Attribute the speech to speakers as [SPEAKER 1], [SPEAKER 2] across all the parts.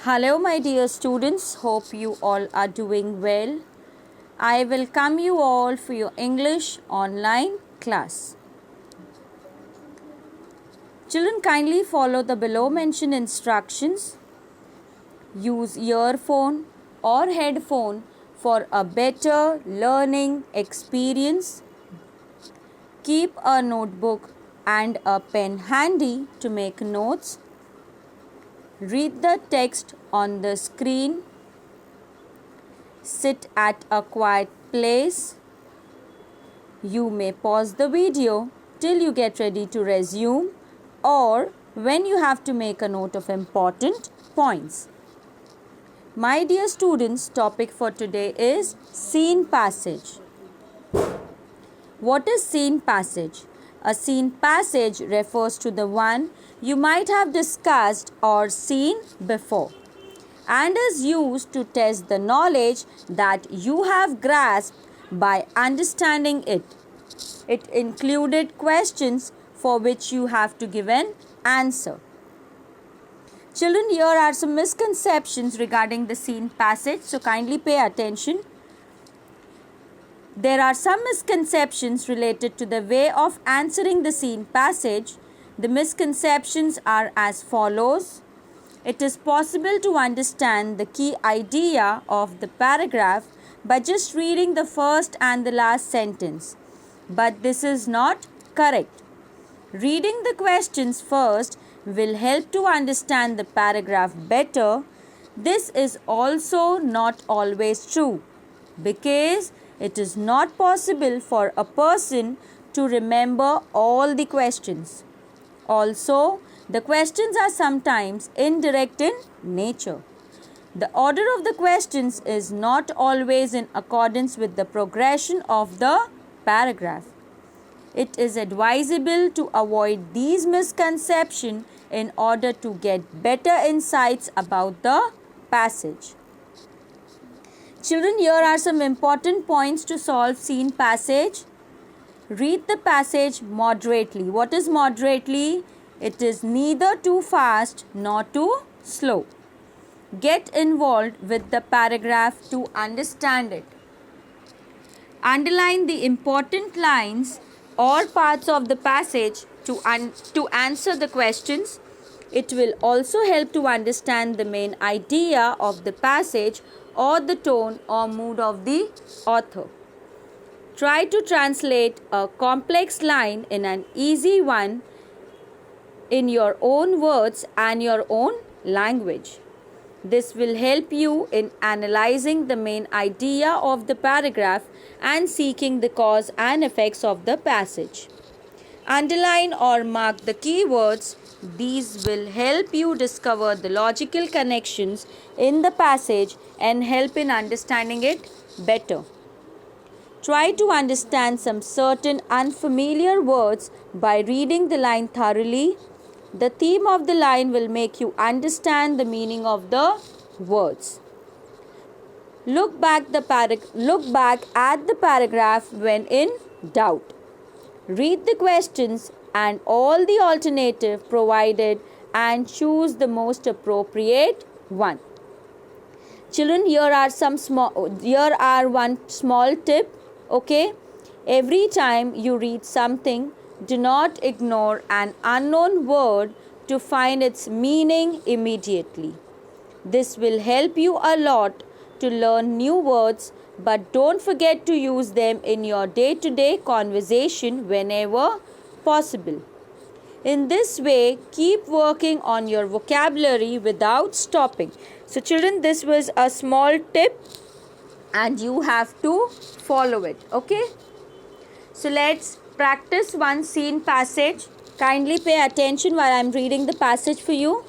[SPEAKER 1] Hello, my dear students. Hope you all are doing well. I welcome you all for your English online class. Children, kindly follow the below mentioned instructions. Use earphone or headphone for a better learning experience. Keep a notebook and a pen handy to make notes. Read the text on the screen. Sit at a quiet place. You may pause the video till you get ready to resume or when you have to make a note of important points. My dear students, topic for today is scene passage. What is scene passage? A scene passage refers to the one you might have discussed or seen before and is used to test the knowledge that you have grasped by understanding it. It included questions for which you have to give an answer. Children, here are some misconceptions regarding the scene passage, so kindly pay attention. There are some misconceptions related to the way of answering the scene passage. The misconceptions are as follows. It is possible to understand the key idea of the paragraph by just reading the first and the last sentence. But this is not correct. Reading the questions first will help to understand the paragraph better. This is also not always true because it is not possible for a person to remember all the questions. Also, the questions are sometimes indirect in nature. The order of the questions is not always in accordance with the progression of the paragraph. It is advisable to avoid these misconceptions in order to get better insights about the passage. Children, here are some important points to solve scene passage. Read the passage moderately. What is moderately? It is neither too fast nor too slow. Get involved with the paragraph to understand it. Underline the important lines or parts of the passage to answer the questions. It will also help to understand the main idea of the passage or the tone or mood of the author. Try to translate a complex line in an easy one in your own words and your own language. This will help you in analyzing the main idea of the paragraph and seeking the cause and effects of the passage. Underline or mark the keywords. These will help you discover the logical connections in the passage and help in understanding it better. Try to understand some certain unfamiliar words by reading the line thoroughly. The theme of the line will make you understand the meaning of the words. Look back at the paragraph when in doubt. Read the questions and all the alternative provided and choose the most appropriate one. Children, here are one small tip. Okay, every time you read something, do not ignore an unknown word to find its meaning immediately. This will help you a lot to learn new words, but don't forget to use them in your day-to-day conversation whenever possible. In this way, keep working on your vocabulary without stopping. So children, this was a small tip and you have to follow it. Okay? So let's practice one scene passage. Kindly pay attention while I am reading the passage for you.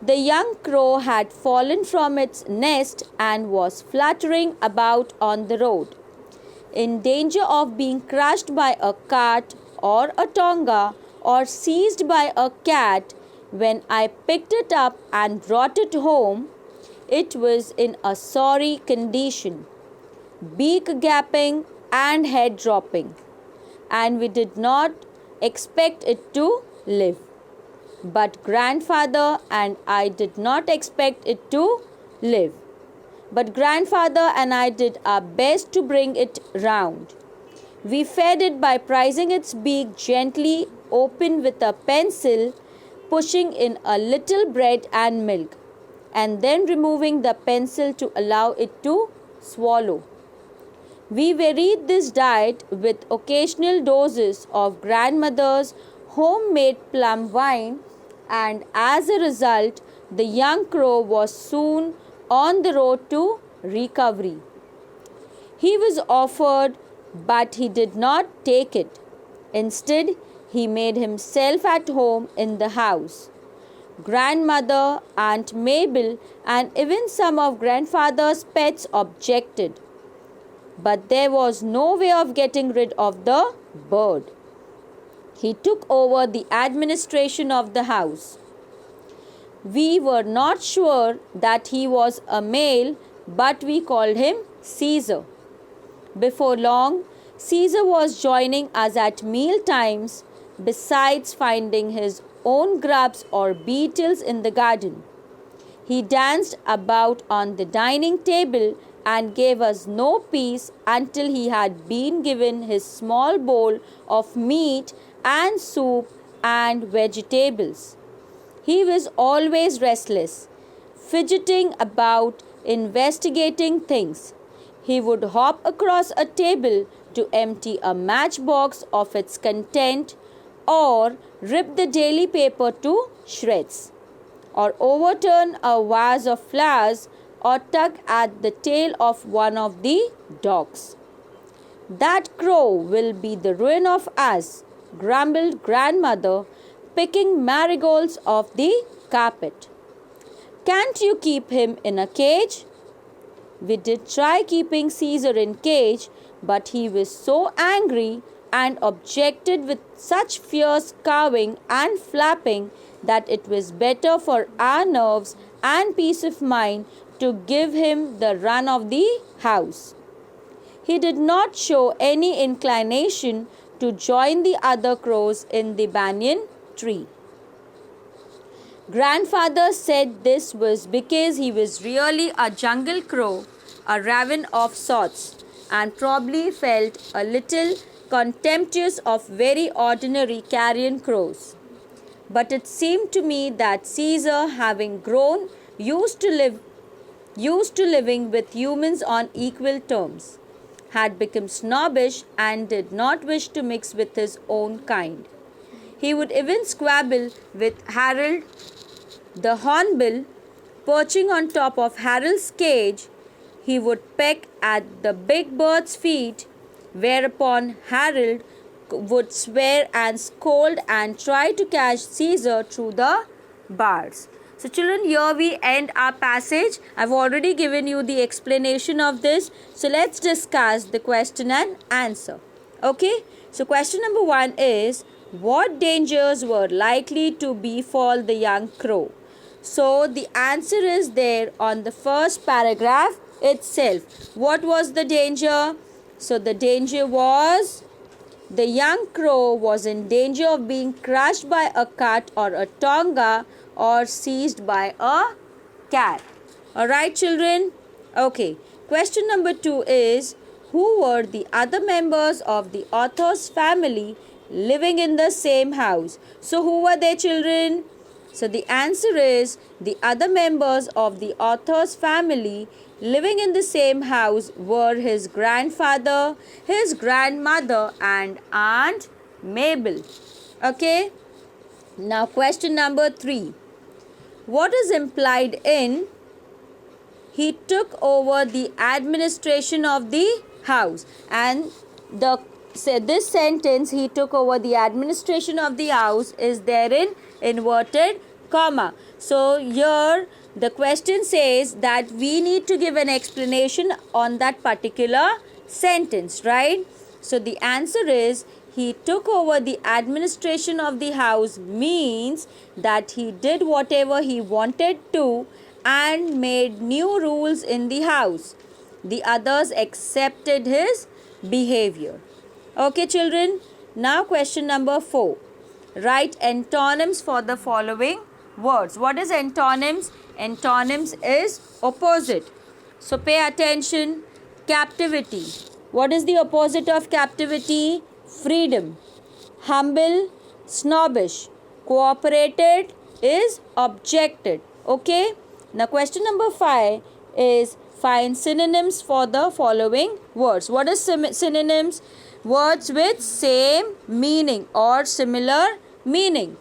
[SPEAKER 1] The young crow had fallen from its nest and was fluttering about on the road, in danger of being crushed by a cart or a tonga or seized by a cat. When I picked it up and brought it home, it was in a sorry condition, beak gapping and head dropping, and we did not expect it to live. but grandfather and I did not expect it to live. But grandfather and I did our best to bring it round. We fed it by prising its beak gently open with a pencil, pushing in a little bread and milk, and then removing the pencil to allow it to swallow. We varied this diet with occasional doses of grandmother's homemade plum wine, and as a result, the young crow was soon on the road to recovery. He was offered, but he did not take it. Instead, he made himself at home in the house. Grandmother, Aunt Mabel, and even some of grandfather's pets objected. But there was no way of getting rid of the bird. He took over the administration of the house. We were not sure that he was a male, but we called him Caesar. Before long, Caesar was joining us at meal times, besides finding his own grubs or beetles in the garden. He danced about on the dining table and gave us no peace until he had been given his small bowl of meat and soup and vegetables. He was always restless, fidgeting about, investigating things. He would hop across a table to empty a matchbox of its content, or rip the daily paper to shreds, or overturn a vase of flowers, or tug at the tail of one of the dogs. That crow will be the ruin of us, grumbled grandmother, picking marigolds off the carpet. Can't you keep him in a cage? We did try keeping Caesar in cage, but he was so angry and objected with such fierce cawing and flapping that it was better for our nerves and peace of mind to give him the run of the house. He did not show any inclination to join the other crows in the banyan tree. Grandfather said this was because he was really a jungle crow, a raven of sorts, and probably felt a little contemptuous of very ordinary carrion crows. But it seemed to me that Caesar, having grown used to living with humans on equal terms, had become snobbish and did not wish to mix with his own kind. He would even squabble with Harold the hornbill. Perching on top of Harold's cage, he would peck at the big bird's feet, whereupon Harold would swear and scold and try to catch Caesar through the bars. So children, here we end our passage. I've already given you the explanation of this. So let's discuss the question and answer. Okay. So question number 1 is, what dangers were likely to befall the young crow? So the answer is there on the first paragraph itself. What was the danger? So the danger was, the young crow was in danger of being crushed by a cat or a tonga, or seized by a cat. Alright children? Okay. Question number 2 is, who were the other members of the author's family living in the same house? So who were they, children? So the answer is, the other members of the author's family living in the same house were his grandfather, his grandmother, and Aunt Mabel. Okay. Now question number 3. What is implied in he took over the administration of the house? And this sentence, he took over the administration of the house, is there in inverted comma. So here the question says that we need to give an explanation on that particular sentence, right? So the answer is, he took over the administration of the house means that he did whatever he wanted to and made new rules in the house. The others accepted his behavior. Okay children, now question number 4. write antonyms for the following words. What is antonyms? Antonyms is opposite. So pay attention. Captivity. What is the opposite of captivity? Freedom. Humble, snobbish. Cooperated is objected. Okay. Now question number 5 is find synonyms for the following words. What is synonyms? Words with same meaning or similar meaning.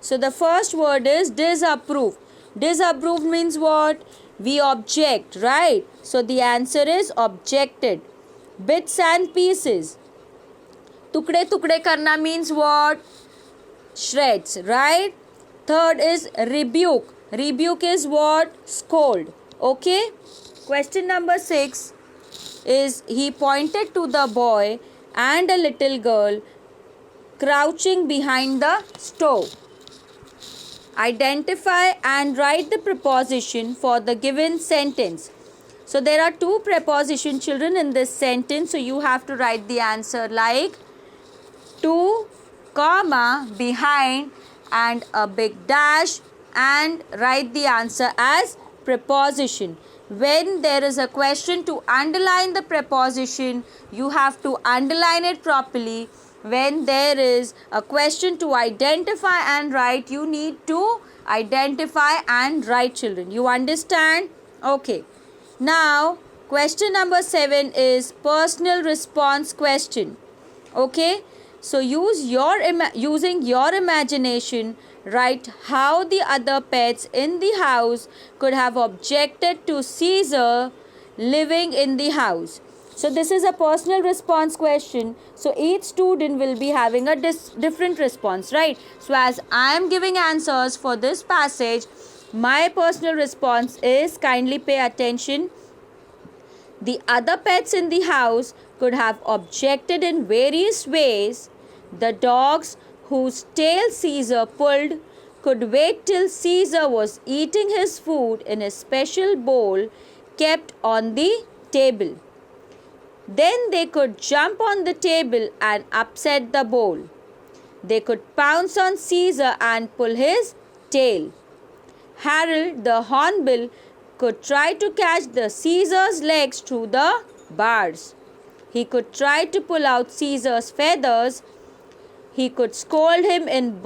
[SPEAKER 1] So the first word is disapprove. Disapprove means what? We object, right? So the answer is objected. Bits and pieces. Tukde tukde karna means what? Shreds, right? Third is rebuke. Rebuke is what? Scold. Okay. Question number 6 is he pointed to the boy and a little girl crouching behind the stove. Identify and write the preposition for the given sentence. So there are 2 preposition children in this sentence. So you have to write the answer like to, comma, behind and a big dash and write the answer as preposition. When there is a question to underline the preposition, you have to underline it properly. When there is a question to identify and write, you need to identify and write, children. You understand? Okay. Now, question number 7 is personal response question. Okay. So, using your imagination, write how the other pets in the house could have objected to Caesar living in the house. So this is a personal response question. So each student will be having a different response, right? So as I am giving answers for this passage, my personal response is, kindly pay attention. The other pets in the house could have objected in various ways. The dogs whose tail Caesar pulled could wait till Caesar was eating his food in a special bowl kept on the table. Then they could jump on the table and upset the bowl. They could pounce on Caesar and pull his tail. Harold the hornbill could try to catch the Caesar's legs through the bars. He could try to pull out Caesar's feathers. He could scold him in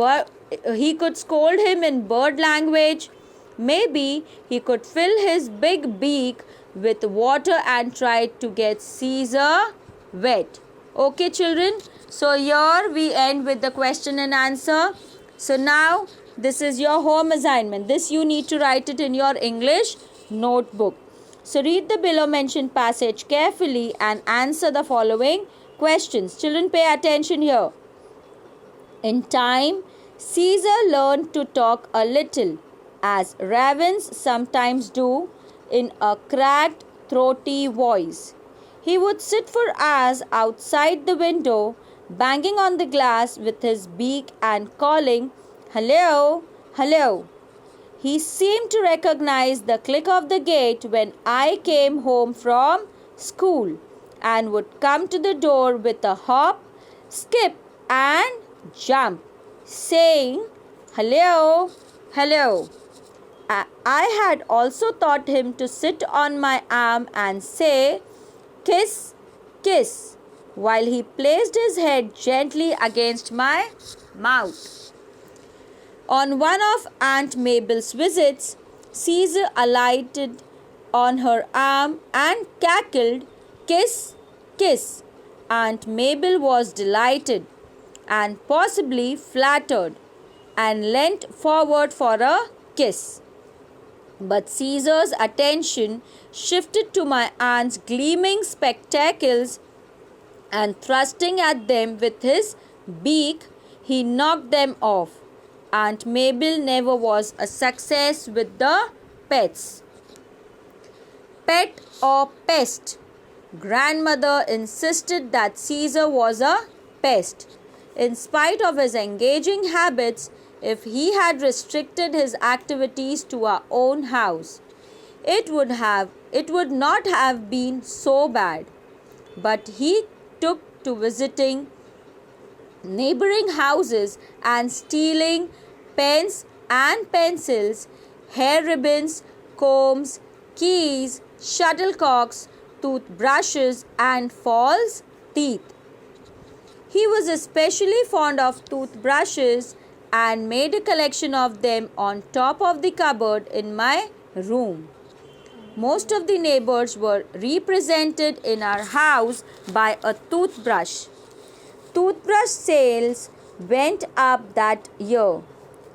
[SPEAKER 1] bird language. Maybe he could fill his big beak with water and try to get Caesar wet. Okay, children. So here we end with the question and answer. So now this is your home assignment. This you need to write it in your English notebook. So read the below mentioned passage carefully and answer the following questions. Children, pay attention here. In time, Caesar learned to talk a little, as ravens sometimes do, in a cracked, throaty voice. He would sit for hours outside the window, banging on the glass with his beak and calling, "Hello, hello." He seemed to recognize the click of the gate when I came home from school and would come to the door with a hop, skip and jump, saying, "Hello, hello." I had also taught him to sit on my arm and say, "Kiss, kiss," while he placed his head gently against my mouth. On one of Aunt Mabel's visits, Caesar alighted on her arm and cackled, "Kiss, kiss." Aunt Mabel was delighted and possibly flattered and leant forward for a kiss. But Caesar's attention shifted to my aunt's gleaming spectacles, and thrusting at them with his beak, he knocked them off. Aunt Mabel never was a success with the pets. Pet or pest? Grandmother insisted that Caesar was a pest. In spite of his engaging habits, if he had restricted his activities to our own house, it would not have been so bad. But he took to visiting neighboring houses and stealing pens and pencils, hair ribbons, combs, keys, shuttlecocks, toothbrushes, and false teeth. He was especially fond of toothbrushes and made a collection of them on top of the cupboard in my room. Most of the neighbors were represented in our house by a toothbrush. Toothbrush sales went up that year.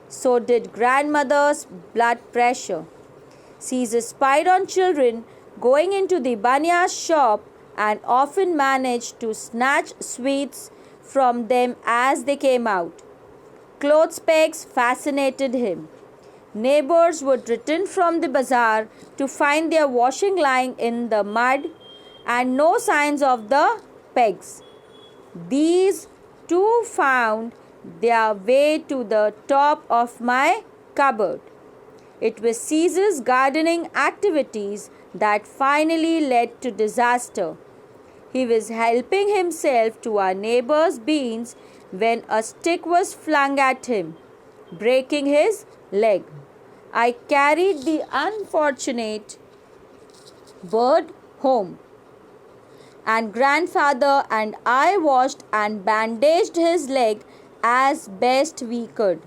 [SPEAKER 1] So did grandmother's blood pressure. Caesar spied on children going into the baniya's shop and often managed to snatch sweets from them as they came out. Clothes pegs fascinated him. Neighbors would return from the bazaar to find their washing lying in the mud and no signs of the pegs. These two found their way to the top of my cupboard. It was Caesar's gardening activities that finally led to disaster. He was helping himself to our neighbor's beans when a stick was flung at him, breaking his leg. I carried the unfortunate bird home, and grandfather and I washed and bandaged his leg as best we could,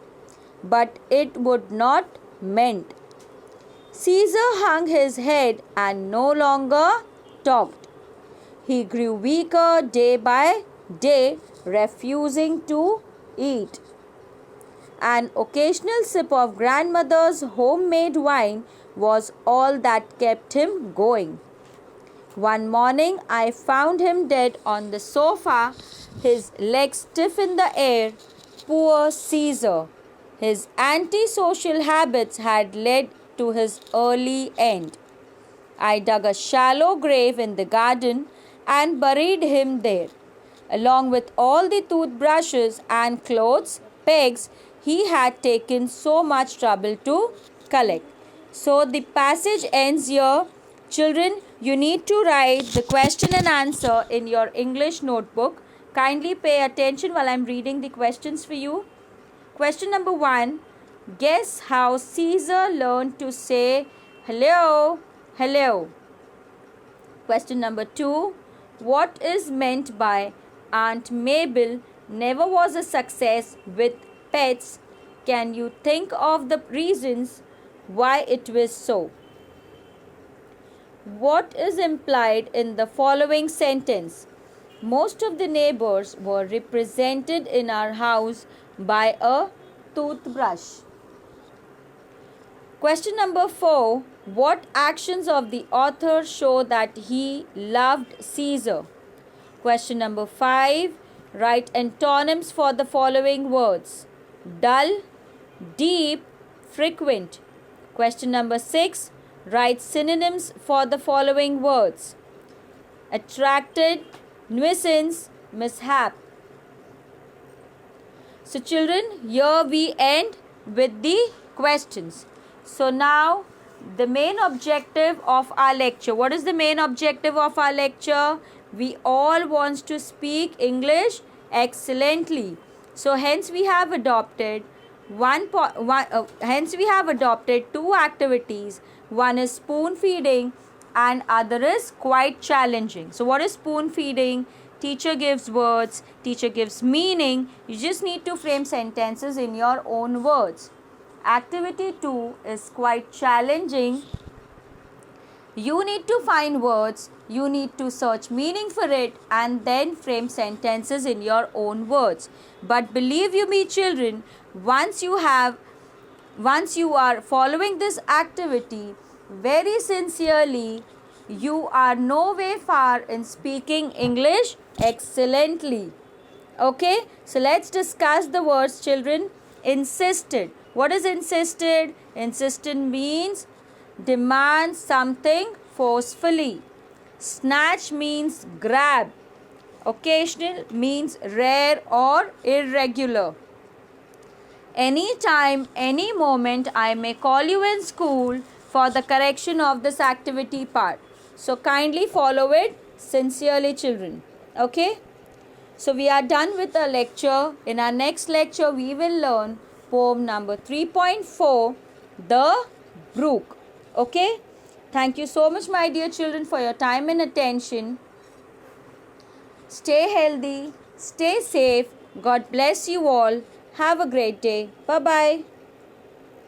[SPEAKER 1] but it would not mend. Caesar hung his head and no longer talked. He grew weaker day by day, refusing to eat. An occasional sip of grandmother's homemade wine was all that kept him going. One morning I found him dead on the sofa, his legs stiff in the air. Poor Caesar. His antisocial habits had led to his early end. I dug a shallow grave in the garden and buried him there, along with all the toothbrushes and clothes pegs he had taken so much trouble to collect. So the passage ends here. Children, you need to write the question and answer in your English notebook. Kindly pay attention while I am reading the questions for you. Question number 1. Guess how Caesar learned to say hello, hello. Question number 2. What is meant by Aunt Mabel never was a success with pets? Can you think of the reasons why it was so? What is implied in the following sentence? Most of the neighbors were represented in our house by a toothbrush. Question number 4. What actions of the author show that he loved Caesar? Question number 5. Write antonyms for the following words: dull, deep, frequent. Question number 6. Write synonyms for the following words: attracted, nuisance, mishap. So children, here we end with the questions. So now the main objective of our lecture. What is the main objective of our lecture? We all want to speak English excellently. So hence we have adopted two activities. One is spoon feeding and other is quite challenging. So what is spoon feeding? Teacher gives words, teacher gives meaning. You just need to frame sentences in your own words. Activity 2 is quite challenging. You need to find words, you need to search meaning for it and then frame sentences in your own words. But believe you me children, once you are following this activity very sincerely, you are no way far in speaking English excellently. Okay, so let's discuss the words children. Insisted. What is insisted? Insisted means demand something forcefully. Snatch means grab. Occasional means rare or irregular. Any time, any moment, I may call you in school for the correction of this activity part. So kindly follow it sincerely children. Okay. So we are done with the lecture. In our next lecture, we will learn poem number 3.4, The Brook. Okay? Thank you so much, my dear children, for your time and attention. Stay healthy, stay safe. God bless you all. Have a great day. Bye bye.